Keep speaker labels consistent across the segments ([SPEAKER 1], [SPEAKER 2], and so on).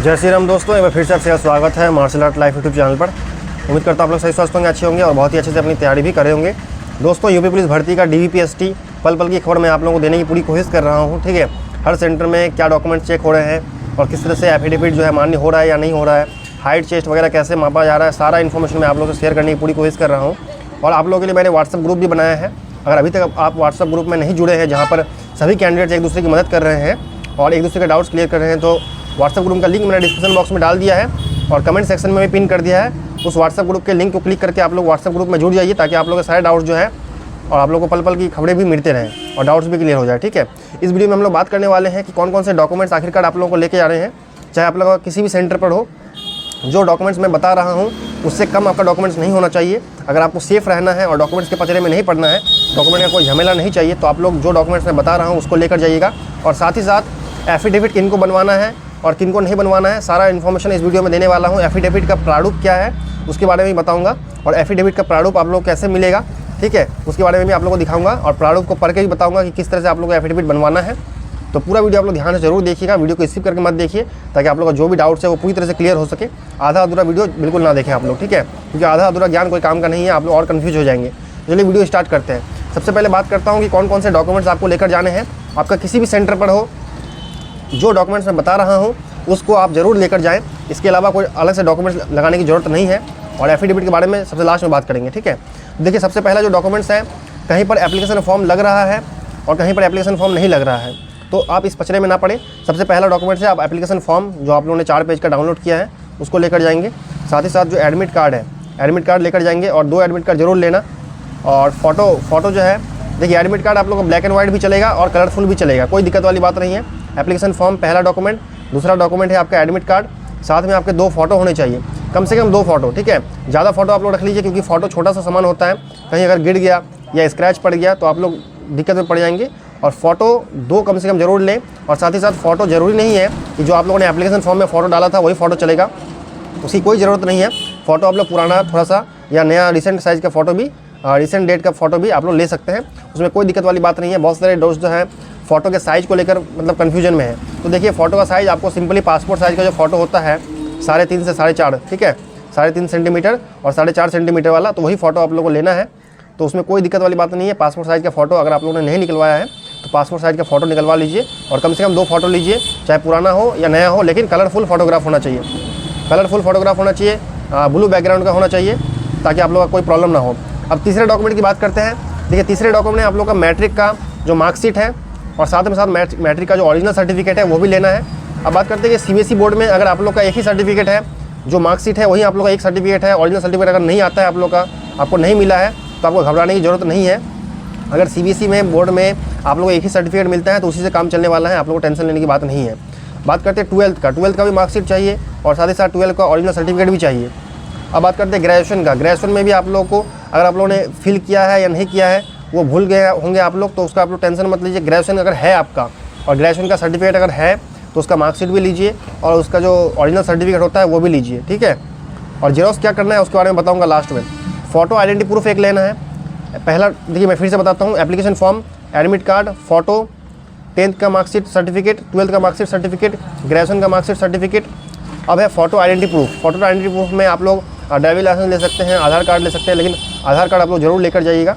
[SPEAKER 1] जय श्री राम दोस्तों, एक बार फिर से आपसे स्वागत है martial art life YouTube channel पर। उम्मीद करता हूँ आप लोग सही स्वस्थ होंगे, अच्छे होंगे और बहुत ही अच्छे से अपनी तैयारी भी करे होंगे। दोस्तों, यूपी पुलिस भर्ती का DVPST पल पल की खबर मैं आप लोगों को देने की पूरी कोशिश कर रहा हूँ। ठीक है, हर सेंटर में क्या डॉक्यूमेंट चेक हो रहे हैं और किस तरह से एफिडेविट जो है मान्य हो रहा है या नहीं हो रहा है, हाइट चेस्ट वगैरह कैसे मापा जा रहा है, सारा इन्फॉर्मेशन मैं आप लोगों से शेयर करने की पूरी कोशिश कर रहा हूँ। और आप लोगों के लिए मैंने व्हाट्सअप ग्रुप भी बनाया है। अगर अभी तक आप व्हाट्सअप ग्रुप में नहीं जुड़े हैं, जहाँ पर सभी कैंडिडेट्स एक दूसरे की मदद कर रहे हैं और एक दूसरे के डाउट्स क्लियर कर रहे हैं, तो व्हाट्सअप ग्रुप का लिंक मैंने डिस्क्रिप्शन बॉक्स में डाल दिया है और कमेंट सेक्शन में भी पिन कर दिया है। उस व्हाट्सअप ग्रुप के लिंक को क्लिक करके आप लोग व्हाट्सअप ग्रुप में जुड़ जाइए, ताकि आप लोगों के सारे डाउट्स जो है और आप लोगों को पल पल की खबरें भी मिलते रहें और डाउट्स भी क्लियर हो जाए। ठीक है, इस वीडियो में हम लोग बात करने वाले हैं कि कौन कौन से डॉक्यूमेंट्स आखिरकार आप लोगों को लेके जा रहे हैं। चाहे आप लोग किसी भी सेंटर पर हो, जो डॉक्यूमेंट्स मैं बता रहा हूँ उससे कम आपका डॉक्यूमेंट्स नहीं होना चाहिए। अगर आपको सेफ रहना है और डॉक्यूमेंट्स के पचड़े में नहीं पड़ना है, डॉक्यूमेंट का कोई झमेला नहीं चाहिए, तो आप लोग जो डॉक्यूमेंट्स मैं बता रहा हूँ उसको लेकर जाइएगा। और साथ ही साथ एफिडेविट किनको बनवाना है और किनको नहीं बनवाना है, सारा इन्फॉर्मेशन इस वीडियो में देने वाला हूँ। एफिडेविट का प्रारूप क्या है उसके बारे में भी बताऊँगा और एफिडेविट का प्रारूप आप लोग कैसे मिलेगा, ठीक है, उसके बारे में भी आप लोगों को दिखाऊंगा और प्रारूप को पढ़ के भी बताऊँगा कि किस तरह से आप लोगों को एफिडेविट बनवाना है। तो पूरा वीडियो आप लोग ध्यान से जरूर देखिएगा, वीडियो को स्किप करके मत देखिए, ताकि आप लोग का जो भी डाउट्स है वो पूरी तरह से क्लियर हो सके। आधा अधूरा वीडियो बिल्कुल ना देखें आप लोग, ठीक है, क्योंकि आधा अधूरा ज्ञान कोई काम का नहीं है, आप लोग और कन्फ्यूज हो जाएंगे। चलिए वीडियो स्टार्ट करते हैं। सबसे पहले बात करता हूँ कि कौन कौन से डॉक्यूमेंट्स आपको लेकर जाने हैं। आपका किसी भी सेंटर पर हो, जो डॉक्यूमेंट्स मैं बता रहा हूँ उसको आप ज़रूर लेकर जाएँ। इसके अलावा कोई अलग से डॉक्यूमेंट्स लगाने की ज़रूरत नहीं है और एफिडेविट के बारे में सबसे लास्ट में बात करेंगे। ठीक है, देखिए सबसे पहला जो डॉक्यूमेंट्स है, कहीं पर एप्लीकेशन फॉर्म लग रहा है और कहीं पर एप्लीकेशन फॉर्म नहीं लग रहा है, तो आप इस पचड़े में ना पड़े। सबसे पहला डॉक्यूमेंट्स है, आप एप्लीकेशन फॉर्म जो आप लोगों ने 4 पेज का डाउनलोड किया है उसको लेकर जाएंगे। साथ ही साथ जो एडमिट कार्ड है, एडमिट कार्ड लेकर जाएंगे और 2 एडमिट कार्ड जरूर लेना। और फोटो जो है, देखिए एडमिट कार्ड आप लोगों को ब्लैक एंड वाइट भी चलेगा और कलरफुल भी चलेगा, कोई दिक्कत वाली बात नहीं है। एप्लीकेशन फॉर्म पहला डॉक्यूमेंट, दूसरा डॉक्यूमेंट है आपका एडमिट कार्ड। साथ में आपके 2 फोटो होने चाहिए, कम से कम 2 फोटो। ठीक है, ज़्यादा फोटो आप लोग रख लीजिए, क्योंकि फोटो छोटा सा सामान होता है, कहीं अगर गिर गया या स्क्रैच पड़ गया तो आप लोग दिक्कत में पड़ जाएंगे। और फोटो 2 कम से कम जरूर लें। और साथ ही साथ फोटो ज़रूरी नहीं है कि जो आप लोगों ने एप्लीकेशन फॉर्म में फ़ोटो डाला था वही फ़ोटो चलेगा, उसकी कोई ज़रूरत नहीं है। फ़ोटो आप लोग पुराना थोड़ा सा या नया रिसेंट साइज़ का फ़ोटो भी, रिसेंट डेट का फ़ोटो भी आप लोग ले सकते हैं, उसमें कोई दिक्कत वाली बात नहीं है। बहुत सारे दोस्त जो है फ़ोटो के साइज़ को लेकर मतलब कन्फ्यूजन में है। तो देखिए फ़ोटो का साइज़ आपको सिंपली पासपोर्ट साइज़ का जो फ़ोटो होता है 3.5 से 4.5, ठीक है, 3.5 सेंटीमीटर और 4.5 सेंटीमीटर वाला, तो वही फ़ोटो आप लोगों को लेना है। तो उसमें कोई दिक्कत वाली बात नहीं है। पासपोर्ट साइज़ का फ़ोटो अगर आप लोगों ने नहीं निकलवाया है तो पासपोर्ट साइज़ का फ़ोटो निकलवा लीजिए और कम से कम 2 फोटो लीजिए, चाहे पुराना हो या नया हो, लेकिन कलरफुल फोटोग्राफ होना चाहिए। कलरफुल फोटोग्राफ होना चाहिए, ब्लू बैकग्राउंड का होना चाहिए, ताकि आप लोगों का कोई प्रॉब्लम ना हो। अब तीसरे डॉक्यूमेंट की बात करते हैं। देखिए तीसरे डॉक्यूमेंट है आप लोग का मैट्रिक का जो मार्कशीट है और साथ में साथ मैट्रिक का जो ओरिजिनल सर्टिफिकेट है वो भी लेना है। अब बात करते हैं कि CBSE बोर्ड में अगर आप लोग का एक ही सर्टिफिकेट है, जो मार्कशीट है वही आप लोग का एक सर्टिफिकेट है, ओरिजिनल सर्टिफिकेट अगर नहीं आता है आप लोग का, आपको नहीं मिला है, तो आपको घबराने की ज़रूरत नहीं है। अगर CBSE में बोर्ड में आप लोगों को एक ही सर्टिफिकेट मिलता है तो उसी से काम चलने वाला है, आप लोगों को टेंशन लेने की बात नहीं है। बात करते हैं 12th का भी मार्कशीट चाहिए और साथ ही साथ 12th का ओरिजिनल सर्टिफिकेट भी चाहिए। अब बात करते हैं ग्रेजुएशन का। ग्रेजुएशन में भी आप लोगों को अगर आप लोगों ने फिल किया है या नहीं किया है, वो भूल गए होंगे आप लोग, तो उसका आप लोग टेंशन मत लीजिए। ग्रेजुएशन अगर है आपका और ग्रेजुएशन का सर्टिफिकेट अगर है तो उसका मार्कशीट भी लीजिए और उसका जो ओरिजिनल सर्टिफिकेट होता है वो भी लीजिए, ठीक है। और जेरोक्स क्या करना है उसके बारे में बताऊँगा लास्ट में। फ़ोटो आइडेंटिटी प्रूफ एक लेना है। पहला देखिए मैं फिर से बताता हूँ, application form, admit card, photo, 10th का मार्कशीट सर्टिफिकेट, 12th का मार्कशीट सर्टिफिकेट, ग्रेजुएशन का मार्कशीट सर्टिफिकेट। अब है photo identity proof. Photo identity proof में आप लोग ड्राइविंग लाइसेंस ले सकते हैं, आधार कार्ड ले सकते हैं, लेकिन आधार कार्ड आप लोग ज़रूर लेकर जाइएगा,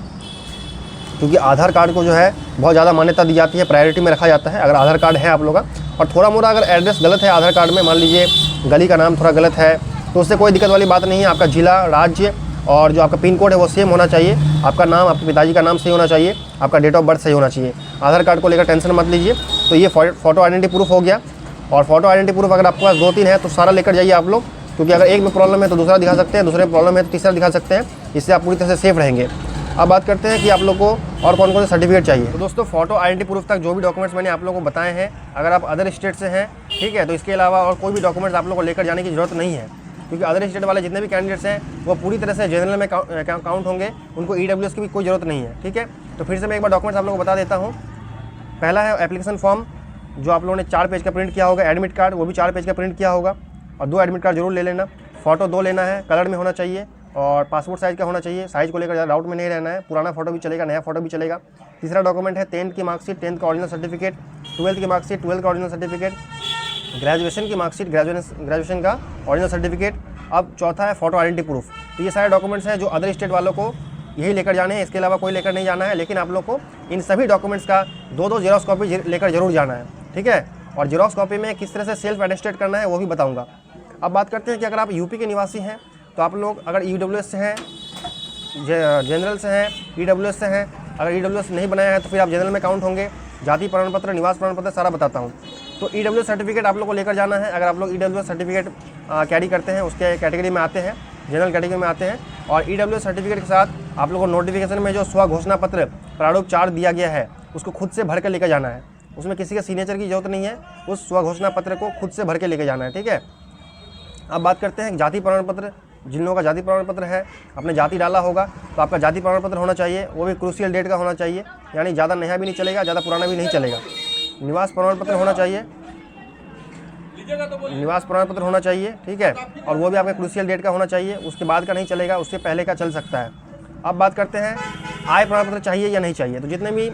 [SPEAKER 1] क्योंकि आधार कार्ड को जो है बहुत ज़्यादा मान्यता दी जाती है, प्रायोरिटी में रखा जाता है अगर आधार कार्ड है आप लोग का। और थोड़ा मोड़ा अगर एड्रेस गलत है आधार कार्ड में, मान लीजिए गली का नाम थोड़ा गलत है, तो उससे कोई दिक्कत वाली बात नहीं है। आपका जिला, राज्य और जो आपका पिन कोड है वो सेम होना चाहिए, आपका नाम, आपके पिताजी का नाम सही होना चाहिए, आपका डेट ऑफ बर्थ सही होना चाहिए। आधार कार्ड को लेकर टेंशन मत लीजिए। तो ये फ़ोटो आइडेंटिटी प्रूफ हो गया। और फ़ोटो आइडेंटिटी प्रूफ अगर आपके पास 2-3 है तो सारा लेकर जाइए आप लोग, क्योंकि अगर एक में प्रॉब्लम है तो दूसरा दिखा सकते हैं, दूसरे में प्रॉब्लम है तो तीसरा दिखा सकते हैं, इससे आप पूरी तरह से सेफ रहेंगे। अब बात करते हैं कि आप लोग को और कौन कौन से सर्टिफिकेट चाहिए। तो दोस्तों फ़ोटो आइडेंटिटी प्रूफ तक जो भी डॉक्यूमेंट्स मैंने आप लोगों को बताए हैं, अगर आप अदर स्टेट से हैं, ठीक है, तो इसके अलावा और कोई भी डॉक्यूमेंट्स आप लोग को लेकर जाने की ज़रूरत नहीं है, क्योंकि अदर स्टेट वाले जितने भी कैंडिडेट्स हैं वो पूरी तरह से जनरल में काउंट होंगे, उनको EWS की भी कोई ज़रूरत नहीं है, ठीक है। तो फिर से मैं एक बार डॉक्यूमेंट्स आप लोगों को बता देता हूँ। पहला है एप्लीकेशन फॉर्म, जो आप लोगों ने 4 पेज का प्रिंट किया होगा। एडमिट कार्ड, वो भी 4 पेज का प्रिंट किया होगा और 2 एडमिट कार्ड जरूर ले लेना। फ़ोटो 2 लेना है, कलर में होना चाहिए और पासपोर्ट साइज़ का होना चाहिए। साइज़ को लेकर ज़्यादा डाउट में नहीं रहना है, पुराना फ़ोटो भी चलेगा, नया फ़ोटो भी चलेगा। तीसरा डॉक्यूमेंट है 10th की मार्कशीट, 10th का ओरिजिनल सर्टिफिकेट, 12th की मार्कशीट, 12th का ओरिजिनल सर्टिफिकेट, ग्रेजुएशन की मार्कशीट, ग्रेजुएशन का ओरिजिनल सर्टिफिकेट। अब चौथा है फ़ोटो आइडेंटिटी प्रूफ। तो ये सारे डॉक्यूमेंट्स हैं जो अदर स्टेट वालों को यही लेकर जाने हैं, इसके अलावा कोई लेकर नहीं जाना है। लेकिन आप लोग को इन सभी डॉक्यूमेंट्स का 2-2 जेरॉक्स कॉपी लेकर जरूर जाना है, ठीक है। और जेरॉक्स कॉपी में किस तरह से सेल्फ अटेस्टेड करना है वो भी बताऊँगा। अब बात करते हैं कि अगर आप यूपी के निवासी हैं तो आप लोग अगर EWS से हैं, जनरल से हैं, EWS से हैं, अगर EWS नहीं बनाया है तो फिर आप जनरल में काउंट होंगे। जाति प्रमाण पत्र, निवास प्रमाण पत्र सारा बताता हूँ। तो EWS सर्टिफिकेट आप लोग को लेकर जाना है। अगर आप लोग EWS सर्टिफिकेट कैरी करते हैं, उसके कैटेगरी में आते हैं, जनरल कैटेगरी में आते हैं। और EWS सर्टिफिकेट के साथ आप लोग को नोटिफिकेशन में जो स्व घोषणा पत्र प्रारूप 4 दिया गया है उसको खुद से भर कर लेकर जाना है। उसमें किसी के सिग्नेचर की जरूरत नहीं है, उस स्व घोषणा पत्र को खुद से भर के लेकर जाना है, ठीक है। अब बात करते हैं जाति प्रमाण पत्र। जिन लोगों का जाति प्रमाण पत्र है, अपने जाति डाला होगा तो आपका जाति प्रमाण पत्र होना चाहिए, वो भी क्रूशियल डेट का होना चाहिए, यानी ज़्यादा नया भी नहीं चलेगा, ज़्यादा पुराना भी नहीं चलेगा। निवास प्रमाण पत्र होना चाहिए, निवास प्रमाण पत्र होना चाहिए, ठीक है। और वो भी आपके क्रूशियल डेट का होना चाहिए, उसके बाद का नहीं चलेगा, उससे पहले का चल सकता है। अब बात करते हैं आय प्रमाण पत्र चाहिए या नहीं चाहिए। तो जितने भी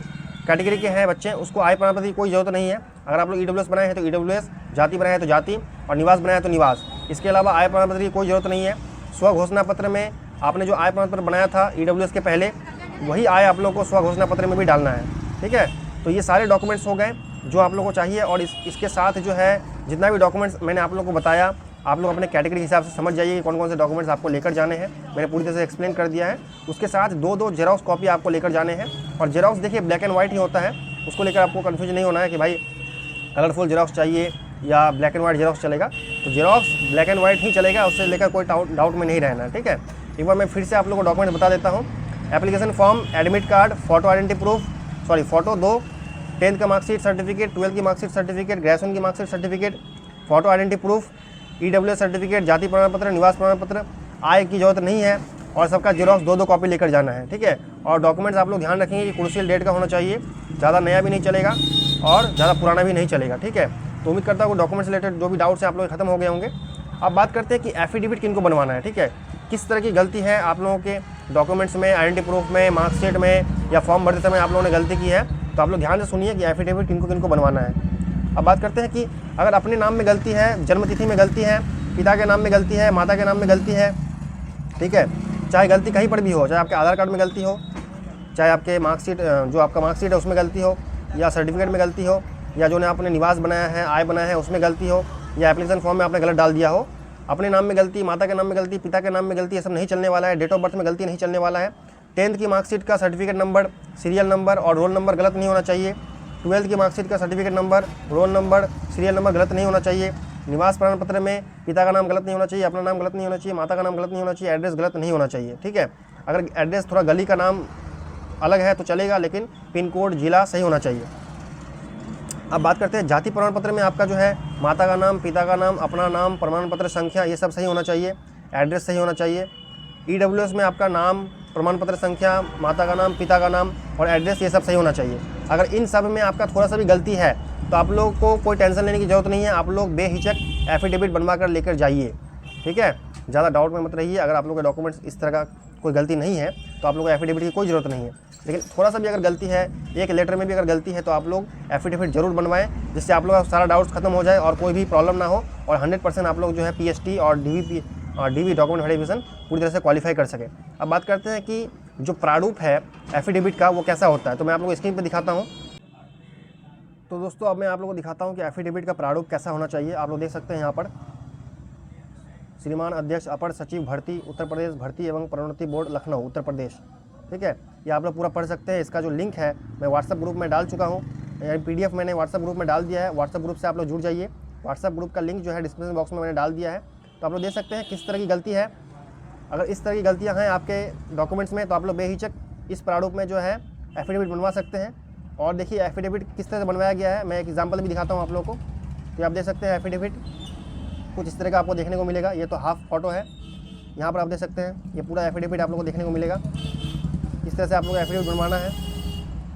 [SPEAKER 1] कैटेगरी के हैं बच्चे, उसको आय प्रमाण पत्र की कोई ज़रूरत नहीं है। अगर आप लोग EWS बनाए हैं तो EWS, जाति बनाए हैं तो जाति, और निवास बनाया है तो निवास। इसके अलावा आय प्रमाण पत्र की कोई ज़रूरत नहीं है। स्व घोषणा पत्र में आपने जो आय प्रमाण पत्र बनाया था EWS के पहले, वही आय आप लोग को स्व घोषणा पत्र में भी डालना है, ठीक है। तो ये सारे डॉक्यूमेंट्स हो गए जो आप लोगों को चाहिए। और इसके साथ जो है जितना भी डॉक्यूमेंट्स मैंने आप लोगों को बताया, आप लोग अपने कैटेगरी के हिसाब से समझ जाइए कि कौन कौन से डॉक्यूमेंट्स आपको लेकर जाने हैं। मैंने पूरी तरह से एक्सप्लेन कर दिया है। उसके साथ 2-2 जेरॉक्स कॉपी आपको लेकर जाने हैं। और जेरॉक्स देखिए ब्लैक एंड वाइट ही होता है, उसको लेकर आपको कन्फ्यूज नहीं होना है कि भाई कलरफुल जेरॉक्स चाहिए या ब्लैक एंड वाइट जेरॉक्स चलेगा। तो जेरॉक्स ब्लैक एंड वाइट ही चलेगा, उससे लेकर कोई डाउट में नहीं रहना है, ठीक है। एक बार मैं फिर से आप लोगों को डॉक्यूमेंट बता देता हूँ। Application form, admit card, photo identity proof, photo 2, 10th का मार्कशीट सर्टिफिकेट, 12th की मार्कशीट सर्टिफिकेट, ग्रेजुएशन की marksheet certificate, photo identity proof, EWS certificate, जाति प्रमाण पत्र, निवास प्रमाण पत्र। आय की जरूरत नहीं है और सबका जेरॉक्स 2-2 कॉपी लेकर जाना है, ठीक है। और डॉक्यूमेंट्स आप लोग ध्यान रखेंगे कि क्रूशियल डेट का होना चाहिए, ज़्यादा नया भी नहीं चलेगा और ज़्यादा पुराना भी नहीं चलेगा, ठीक है। तो उम्मीद करता हूँ डॉक्यूमेंट्स रिलेटेड जो भी डाउट्स हैं आप लोग खत्म हो गए होंगे। अब बात करते हैं कि एफिडेविट किनको बनवाना है, ठीक है। किस तरह की गलती है आप लोगों के डॉक्यूमेंट्स में, आइडेंटिटी प्रूफ में, मार्कशीट में या फॉर्म भरते समय आप लोगों ने गलती की है, तो आप लोग ध्यान से सुनिए कि एफिडेविट किनको बनवाना है। अब बात करते हैं कि अगर अपने नाम में गलती है, जन्मतिथि में गलती है, पिता के नाम में गलती है, माता के नाम में गलती है, ठीक है, चाहे गलती कहीं पर भी हो, चाहे आपके आधार कार्ड में गलती हो, चाहे आपके मार्कशीट जो आपका मार्कशीट है उसमें गलती हो, या सर्टिफिकेट में गलती हो, या जो ने आपने निवास बनाया है, आय बनाया है उसमें गलती हो, या एप्लीकेशन फॉर्म में आपने गलत डाल दिया हो, अपने नाम में गलती, माता के नाम में गलती, पिता के नाम में गलती, ये सब नहीं चलने वाला है। डेट ऑफ बर्थ में गलती नहीं चलने वाला है। 10th की मार्कशीट का सर्टिफिकेट नंबर, सीरियल नंबर और रोल नंबर गलत नहीं होना चाहिए। 12th की मार्कशीट का certificate number, roll number, serial number गलत नहीं होना चाहिए। निवास प्रमाण पत्र में पिता का नाम गलत नहीं होना चाहिए, अपना नाम गलत नहीं होना चाहिए, माता का नाम गलत नहीं होना चाहिए, एड्रेस गलत नहीं होना चाहिए, ठीक है। अगर एड्रेस थोड़ा गली का नाम अलग है तो चलेगा, लेकिन पिन कोड, जिला सही होना चाहिए। अब बात करते हैं जाति प्रमाण पत्र में आपका जो है माता का नाम, पिता का नाम, अपना नाम, प्रमाण पत्र संख्या, ये सब सही होना चाहिए, एड्रेस सही होना चाहिए। EWS में आपका नाम, प्रमाण पत्र संख्या, माता का नाम, पिता का नाम और एड्रेस, ये सब सही होना चाहिए। अगर इन सब में आपका थोड़ा सा भी गलती है तो आप लोग को कोई टेंशन लेने की ज़रूरत नहीं है। आप लोग बेहिचक एफिडेविट बनवा कर लेकर जाइए, ठीक है। ज़्यादा डाउट में मत रहिए। अगर आप लोग के डॉक्यूमेंट्स इस तरह का कोई गलती नहीं है तो आप लोग को एफिडेविट की कोई ज़रूरत नहीं है। लेकिन थोड़ा सा भी अगर गलती है, एक लेटर में भी अगर गलती है, तो आप लोग एफिडेविट जरूर बनवाएं, जिससे आप लोग का सारा डाउट्स खत्म हो जाए और कोई भी प्रॉब्लम ना हो, और 100% आप लोग जो है PST और DV डॉक्यूमेंट वेरिफिकेशन पूरी तरह से क्वालिफाई कर सके। अब बात करते हैं कि जो प्रारूप है एफिडेविट का वो कैसा होता है, तो मैं आप लोग को स्क्रीन पर दिखाता हूँ। तो दोस्तों अब मैं आप लोगों को दिखाता हूँ कि एफिडेविट का प्रारूप कैसा होना चाहिए। आप लोग देख सकते हैं यहाँ पर, श्रीमान अध्यक्ष अपर सचिव भर्ती उत्तर प्रदेश भर्ती एवं प्रोन्नति बोर्ड लखनऊ उत्तर प्रदेश, ठीक है। ये आप लोग पूरा पढ़ सकते हैं। इसका जो लिंक है मैं व्हाट्सएप ग्रुप में डाल चुका हूँ, यानी PDF मैंने व्हाट्सएप ग्रुप में डाल दिया है। व्हाट्सएप ग्रुप से आप लोग जुड़ जाइए। व्हाट्सएप ग्रुप का लिंक जो है डिस्क्रिप्शन बॉक्स में मैंने डाल दिया है। तो आप लोग देख सकते हैं किस तरह की गलती है। अगर इस तरह की गलतियाँ हैं आपके डॉक्यूमेंट्स में तो आप लोग बेहिचक इस प्रारूप में जो है एफिडेविट बनवा सकते हैं। और देखिए एफिडेविट किस तरह से बनवाया गया है, मैं एक एग्जांपल भी दिखाता हूँ आप लोगों को। तो आप देख सकते हैं एफिडेविट कुछ इस तरह का आपको देखने को मिलेगा। ये तो हाफ फोटो है, यहाँ पर आप देख सकते हैं। ये पूरा एफिडेविट आप लोगों को देखने को मिलेगा। इस तरह से आप लोग एफिडेविट बनवाना है।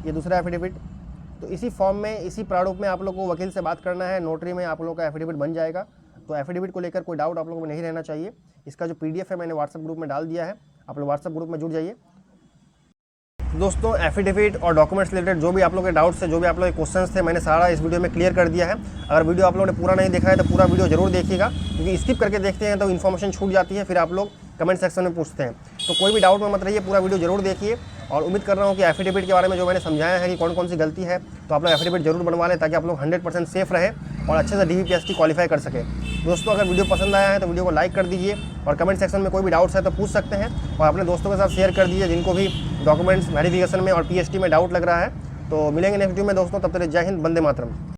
[SPEAKER 1] ये दूसरा एफिडेविट, तो इसी फॉर्म में, इसी प्रारूप में आप लोग को वकील से बात करना है, नोटरी में आप लोग का एफिडेविट बन जाएगा। तो एफिडेविट को लेकर कोई डाउट आप लोगों को नहीं रहना चाहिए। इसका जो PDF है मैंने व्हाट्सएप ग्रुप में डाल दिया है, आप लोग व्हाट्सएप ग्रुप में जुड़ जाइए। दोस्तों एफिडेविट और डॉक्यूमेंट्स रिलेटेड जो भी आप लोगों के डाउट्स थे, जो भी आप लोगों के क्वेश्चंस थे, मैंने सारा इस वीडियो में क्लियर कर दिया है। अगर वीडियो आप लोगों ने पूरा नहीं देखा है तो पूरा वीडियो जरूर देखिएगा, क्योंकि स्किप करके देखते हैं तो इन्फॉर्मेशन छूट जाती है, फिर आप लोग कमेंट सेक्शन में पूछते हैं। तो कोई भी डाउट में मत रहिए, पूरा वीडियो जरूर देखिए। और उम्मीद कर रहा हूँ कि एफिडेविट के बारे में जो मैंने समझाया है कि कौन कौन सी गलती है, तो आप लोग एफिडेविट जरूर बनवा लें, ताकि आप लोग 100% सेफ रहे और अच्छे से DVPST क्वालिफाई कर सके। दोस्तों अगर वीडियो पसंद आया है तो वीडियो को लाइक कर दीजिए, और कमेंट सेक्शन में कोई भी डाउट्स है तो पूछ सकते हैं, और अपने दोस्तों के साथ शेयर कर दीजिए जिनको भी डॉक्यूमेंट्स वेरिफिकेशन में और PST में डाउट लग रहा है। तो मिलेंगे नेक्स्ट वीडियो में दोस्तों, तब तक जय हिंद, वंदे मातरम।